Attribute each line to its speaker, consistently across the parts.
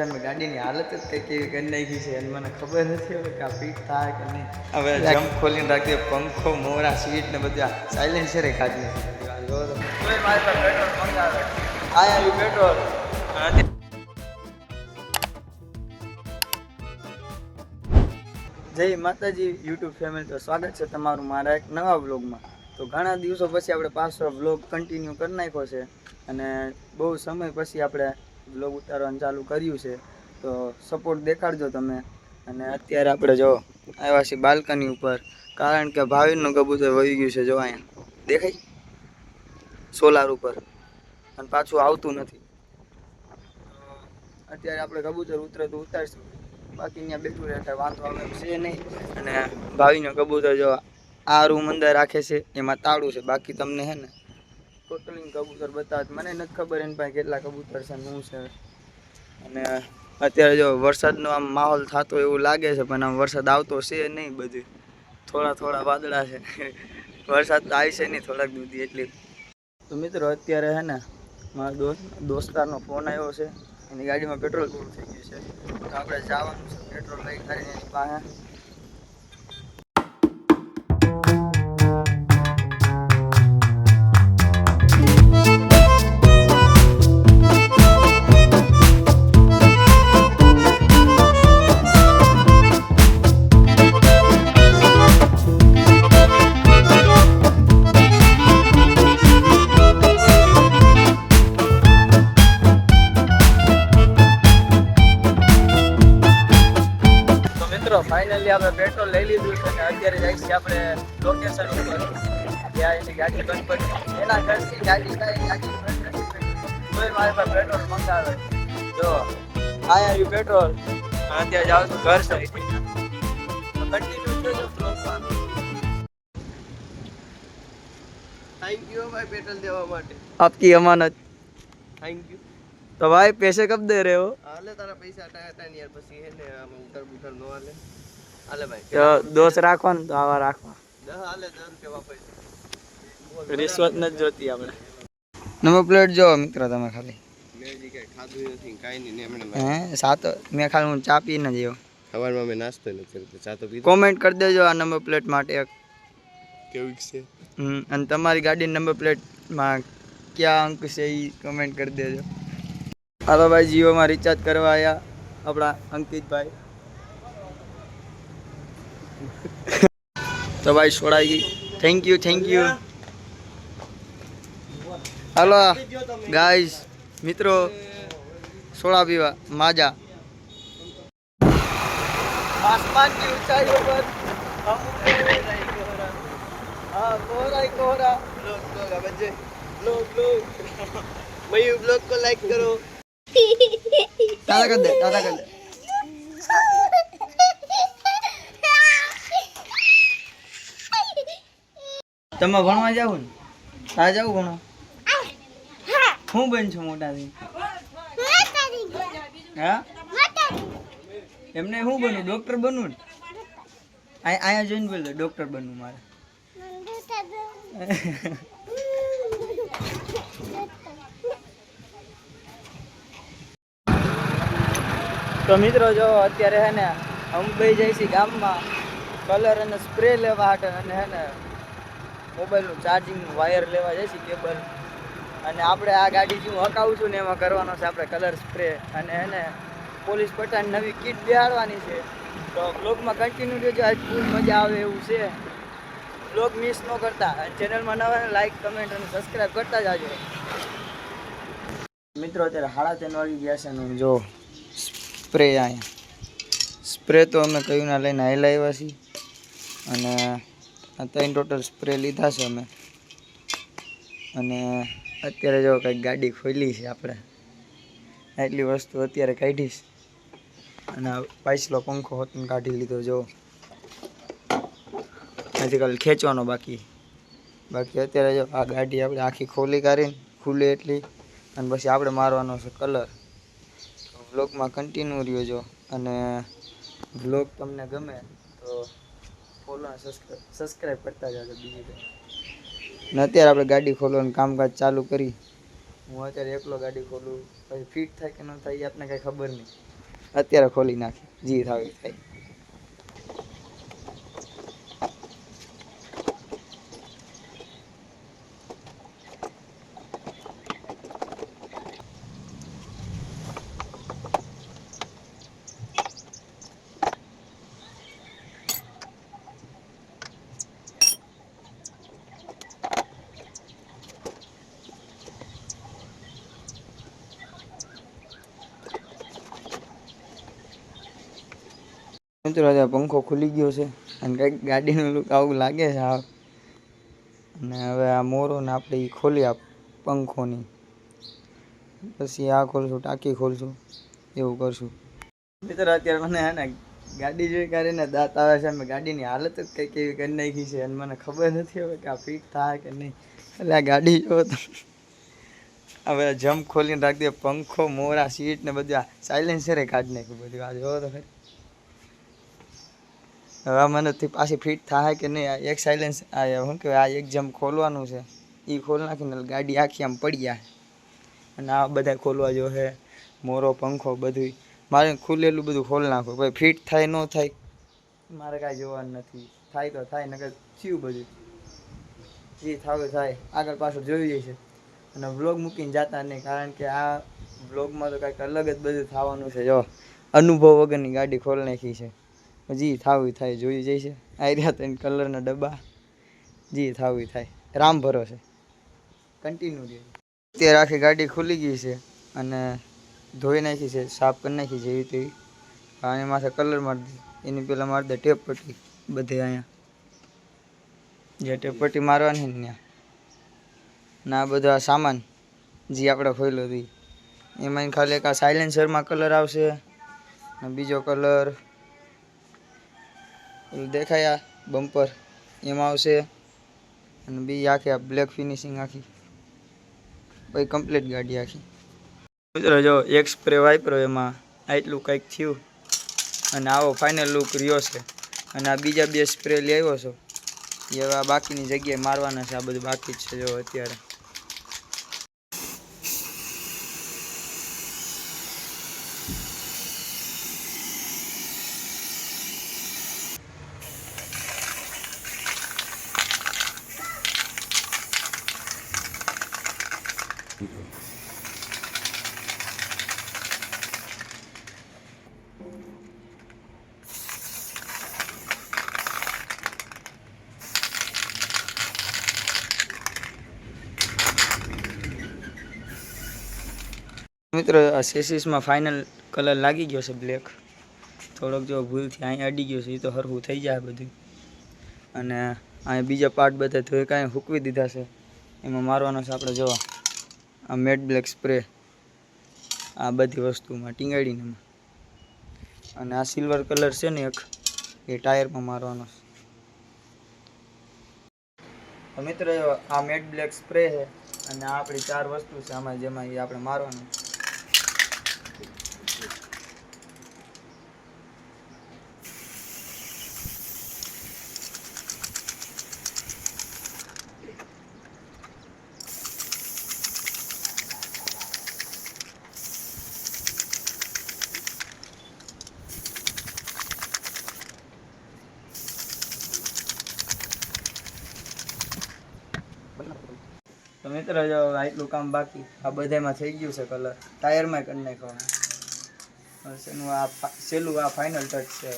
Speaker 1: ગાડીની હાલત જ કંઈક એવી કરી નાખી છે અને મને ખબર નથી હવે કે આ ફીટ થાય કે નહીં. હવે જમ્પ ખોલીને રાખીએ, પંખો મોરા સીટ ને બધા સાયલેન્સરે ખાધી પેટ્રોલ. જય માતાજી યુટ્યુબ ફેમિલી, તો સ્વાગત છે તમારું મારા એક નવા વ્લોગમાં. તો ઘણા દિવસો પછી આપણે પાછો વ્લોગ કન્ટિન્યુ કરી નાખ્યો છે અને બહુ સમય પછી આપણે વ્લોગ ઉતારવાનું ચાલુ કર્યું છે. તો સપોર્ટ દેખાડજો તમે. અને અત્યારે આપણે જો આવ્યા છીએ બાલ્કની ઉપર, કારણ કે ભાવિનનું કબૂતર વહી ગયું છે. જો અહીંયા દેખાય સોલાર ઉપર, અને પાછું આવતું નથી. અત્યારે આપણે કબૂતર ઉતરે તો ઉતારશું, બાકી અહીંયા બેઠું રહેતા વાંધો આવે એમ છે નહીં. અને ભાવિનો કબૂતર જો આ રૂમ અંદર રાખે છે, એમાં તાળું છે. બાકી તમને હે ને ટોટલી કબૂતર બતાવે. મને નથી ખબર એની પાસે કેટલા કબૂતર છે શું છે. અને અત્યારે જો વરસાદનો આમ માહોલ થતો એવું લાગે છે, પણ આમ વરસાદ આવતો છે નહીં. બધું થોડા થોડા વાદળા છે. વરસાદ તો આવી છે નહીં થોડાક સુધી એટલી. તો મિત્રો અત્યારે હે ને મારા દોસ્તારનો ફોન આવ્યો છે, એની ગાડીમાં પેટ્રોલ પૂરું થઈ ગયું છે. તો આપણે જવાનું છે પેટ્રોલ લઈ કરીને એની પાસે. ફાઇનલી આપણે પેટ્રોલ લઈ લીધું છે અને અત્યારે જાય છે આપણે લોકેશન ઉપર, ત્યાં એની ગાડી બંધ પડી. એના ઘરથી ગાડી કોઈ મારી પાસે પેટ્રોલ મંગાવે. જો અહીંયા આવ્યું પેટ્રોલ, અત્યારે જાઉં છું ઘર સાઈડ. કન્ટિન્યુ જોજો બ્લોગમાં.
Speaker 2: थैंक यू भाई पेट्रोल देवा માટે.
Speaker 1: आपकी अमानत.
Speaker 2: Thank you.
Speaker 1: तो भाई पैसे कब दे रहे हो?
Speaker 2: हाले तारा पैसा हटाया नहीं यार, પછી હે ને આમ ઉતર બુતર નો હાલે. હાલે ભાઈ
Speaker 1: તો દોસ્ત રાખો ને તો આવા રાખવા.
Speaker 2: 10 હાલે 10 રૂપિયા વાપરી.
Speaker 1: રિશ્વત નથી જોતી આપણે. નંબર પ્લેટ જો મિત્ર તમે ખાલી.
Speaker 2: મેં જી કે ખાધું નથી કાઈ નહીં ને એમણે.
Speaker 1: હે સાતો મેં ખાલી હું ચા પીને જેવો.
Speaker 2: સવારમાં મેં નાસ્તો નથી કર્યો, ચા તો પીધો.
Speaker 1: કોમેન્ટ કરી દેજો આ નંબર પ્લેટ માટે એક.
Speaker 2: કેવું છે?
Speaker 1: અને તમારી ગાડીની નંબર પ્લેટમાં ક્યાં અંક છે એ કમેન્ટ કરી દેજો. હાલો ભાઈ, જીઓમાં રિચાર્જ કરવા આવ્યા આપણા અંકિતભાઈ. તો ભાઈ છોડાઈ ગઈ. Thank you. હાલો ગાઈઝ મિત્રો, સોડા પીવા માજા. आसमान की ऊंचाइयों पर हम कोहरा लोग बच्चे लोग मयूर ब्लॉग को लाइक करो. दादा कर दे. તમે ભણવા જાવ ને? આ જાવ ભણો. હું બન છું મોટા થઈ? હા એમને હું બનવું? ડોક્ટર બનવું ને? અહીંયા જોઈને બોલ ડોક્ટર બનવું મારે. તો મિત્રો જો અત્યારે હે ને અંબાઈ જાય છે ગામમાં કલર અને સ્પ્રે લેવા હાટે, અને હે ને મોબાઈલનું ચાર્જિંગનું વાયર લેવા જાય છે, કેબલ. અને આપણે આ ગાડી જે હું હકાવું છું ને એમાં કરવાનો છે આપણે કલર સ્પ્રે. અને હે ને પોલીસ પટ્ટાની નવી કીટ બેહાડવાની છે. તો બ્લોગમાં કન્ટિન્યુ રહેજો, આજ ફૂલ મજા આવે એવું છે. બ્લોગ મિસ ન કરતા, ચેનલમાં નવા લાઈક કમેન્ટ અને સબસ્ક્રાઈબ કરતા જાજો. મિત્રો અત્યારે 3:30 વાગી ગયા છે ને જો સ્પ્રે અહીંયા સ્પ્રે તો અમે કયું ના લઈને આવેલા આવ્યા છીએ. અને આ 3 ટોટલ સ્પ્રે લીધા છે અમે. અને અત્યારે જો કંઈક ગાડી ખોલી છે આપણે, એટલી વસ્તુ અત્યારે કાઢીશ. અને પાછલો પંખો હોત કાઢી લીધો. જો હજી ખાલી ખેંચવાનો બાકી. અત્યારે જો આ ગાડી આપણે આખી ખોલી કાઢીને ખુલે એટલી, અને પછી આપણે મારવાનો છે કલર. વ્લોગમાં કન્ટિન્યુ રહ્યો જો. અને વ્લોગ તમને ગમે તો ફોલો અને સબસ્ક્રાઈબ કરતા જાજો. બીજી કંઈ ને અત્યારે આપણે ગાડી ખોલવાનું કામકાજ ચાલુ કરી. હું અત્યારે એકલો ગાડી ખોલું, પછી ફિટ થાય કે ન થાય એ આપણને કાંઈ ખબર નહીં. અત્યારે ખોલી નાખી, જી થાય થાય. મિત્રો આજે પંખો ખુલી ગયો છે અને કંઈક ગાડીનું લુક આવું લાગે છે આ. અને હવે આ મોરો ને આપણે ઈ ખોલી આપ પંખોની, પછી આ ખોલશું, ટાંકી ખોલશું, એવું કરશું. મિત્રો અત્યારે મને હે ને ગાડી જોઈ કરીને દાંત આવે છે. મેં ગાડીની હાલત જ કંઈક એવી કરી નાખી છે અને મને ખબર નથી હવે કે આ ફિટ થાય કે નહીં. એટલે આ ગાડી જો તો હવે જમ્પ ખોલીને રાખી દે, પંખો, મોરા, સીટ ને બધું, આ સાયલેન્સરે કાઢી નાખ્યું બધું. આ જોવો તો ખરી. હવે મને પાછી ફિટ થાય કે નહીં. આ એક સાયલેન્સ, આ શું કહેવાય, આ એક જમ્પ ખોલવાનું છે, એ ખોલ નાખીને ગાડી આખી આમ પડી જાય. અને આ બધા ખોલવા જો છે, મોરો, પંખો બધું મારે ખુલેલું બધું ખોલ નાખો. ભાઈ ફિટ થાય ન થાય મારે કાંઈ જોવાનું નથી. થાય તો થાય, નકર થયું બધું જે થાવે થાય. આગળ પાછળ જોઈ જશે અને વ્લોગ મૂકીને જતા નહીં, કારણ કે આ વ્લોગમાં તો કાંઈક અલગ જ બધું થવાનું છે. જો અનુભવ વગરની ગાડી ખોલ નાખી છે. જી થાવું થાય જોઈ જઈશે. આ રહ્યા તો કલરના ડબ્બા, જી થાવું થાય, રામ ભરોસે કન્ટિન્યુ રહે. અત્યારે આખી ગાડી ખુલી ગઈ છે અને ધોઈ નાખી છે, સાફ કરી નાખી છે એવી તેવી. આની માથે કલર મારી દે, એની પહેલાં મારી દે ટેપ પટ્ટી બધે. અહીંયા જે ટેપ પટ્ટી મારવાની ને ત્યાં ના બધા સામાન જે આપણે ખોલ્યો હતી એમાં ખાલી એક આ સાયલેન્સરમાં કલર આવશે અને બીજો કલર દેખાય આ બમ્પર એમાં આવશે અને બીજી આખી આ બ્લેક ફિનિશિંગ આખી, પછી કમ્પ્લીટ ગાડી આખી. મિત્રો જો એક સ્પ્રે વાપરો એમાં આટલું કંઈક થયું અને આવો ફાઇનલ લુક રહ્યો છે. અને આ બીજા 2 સ્પ્રે લઈ આવ્યો છો, એ હવે આ બાકીની જગ્યાએ મારવાના છે. આ બધું બાકી જ છે જો અત્યારે. મિત્રો આ સેસીસમાં ફાઇનલ કલર લાગી ગયો છે બ્લેક. થોડોક જો ભૂલથી અહીં અડી ગયો છે, એ તો સરખું થઈ જાય બધું. અને અહીં બીજા પાર્ટ બધા ધોઈ કાંઈ હૂકવી દીધા છે, એમાં મારવાનો છે આપણે. જો આ મેટ બ્લેક સ્પ્રે આ બધી વસ્તુમાં ટીંગાડીને એમાં. અને આ સિલ્વર કલર છે ને એક, એ ટાયરમાં મારવાનો છે. મિત્રો આ મેટ બ્લેક સ્પ્રે છે અને આ આપણી 4 વસ્તુ છે આમાં, જેમાં એ આપણે મારવાનું. તો મિત્રો જો આટલું કામ બાકી, આ બધામાં થઈ ગયું છે કલર, ટાયરમાં કરી નાખવાનું. એનું આ છેલ્લું આ ફાઇનલ ટચ છે.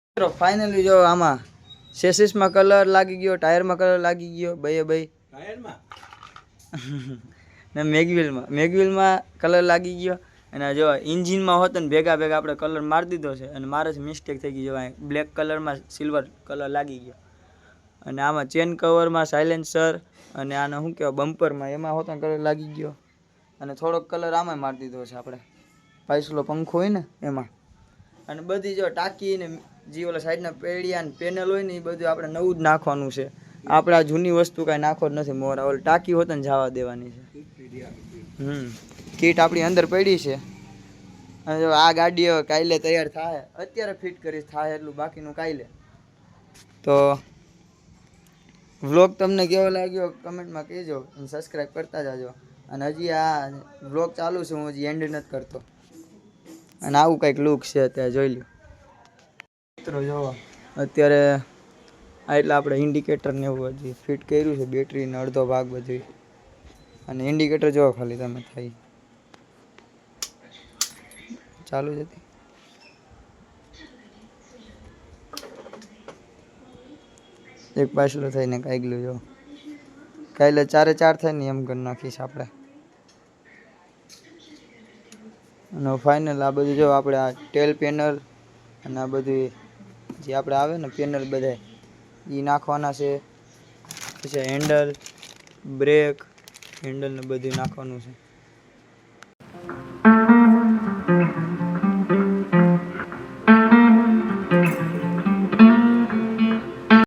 Speaker 1: મિત્રો ફાઇનલી જો આમાં સેસીસમાં કલર લાગી ગયો, ટાયરમાં કલર લાગી ગયો, ભાઈ ટાયરમાં ને મેગવિલમાં કલર લાગી ગયો. અને જો ઇન્જિનમાં હોત ને ભેગા આપણે કલર મારી દીધો છે. અને મારે જ મિસ્ટેક થઈ ગઈ. જો બ્લેક કલરમાં સિલ્વર કલર લાગી ગયો. અને આમાં ચેન કવરમાં, સાયલેન્સર અને આને શું કહેવાય બમ્પરમાં, એમાં હોત કલર લાગી ગયો. અને થોડોક કલર આમાં મારી દીધો છે આપણે, પાછલો પંખો હોય ને એમાં. અને બધી જો ટાંકી ને જે ઓલા સાઈડના પેડિયા ને પેનલ હોય ને, એ બધું આપણે નવું જ નાખવાનું છે. આપણે આ જૂની વસ્તુ કાંઈ નાખો જ નથી. મોરા ઓલી ટાંકી હોત ને જવા દેવાની છે. કીટ આપણી અંદર પડી છે. અને જો આ ગાડી હવે કાલે તૈયાર થાય, અત્યારે ફિટ કરીશ, થાય એટલું, બાકીનું કાલે. તો વ્લોગ તમને કેવો લાગ્યો કમેન્ટમાં કહેજો અને સબસ્ક્રાઈબ કરતા જાજો. અને હજી આ વ્લોગ ચાલુ છે, હું હજી એન્ડ નથી કરતો. અને આવું કંઈક લુક છે અત્યારે જોઈ લો મિત્રો. જોવો અત્યારે આ એટલે આપણે ઇન્ડિકેટર ને એવું હજી ફિટ કર્યું છે, બેટરીનો અડધો ભાગ બધું. અને ઇન્ડિકેટર જોવો ખાલી તમે થાય ચાલુ જ હતી. એક પાછલું થઈને કાગલું જો કાલે 4 થાય ને એમ કરી નાખીશ આપણે. અને ફાઇનલ આ બધું જો આપણે આ ટેલ પેનલ અને આ બધું જે આપણે આવે ને પેનલ બધા એ નાખવાના છે. પછી હેન્ડલ, બ્રેક હેન્ડલ ને બધું નાખવાનું છે.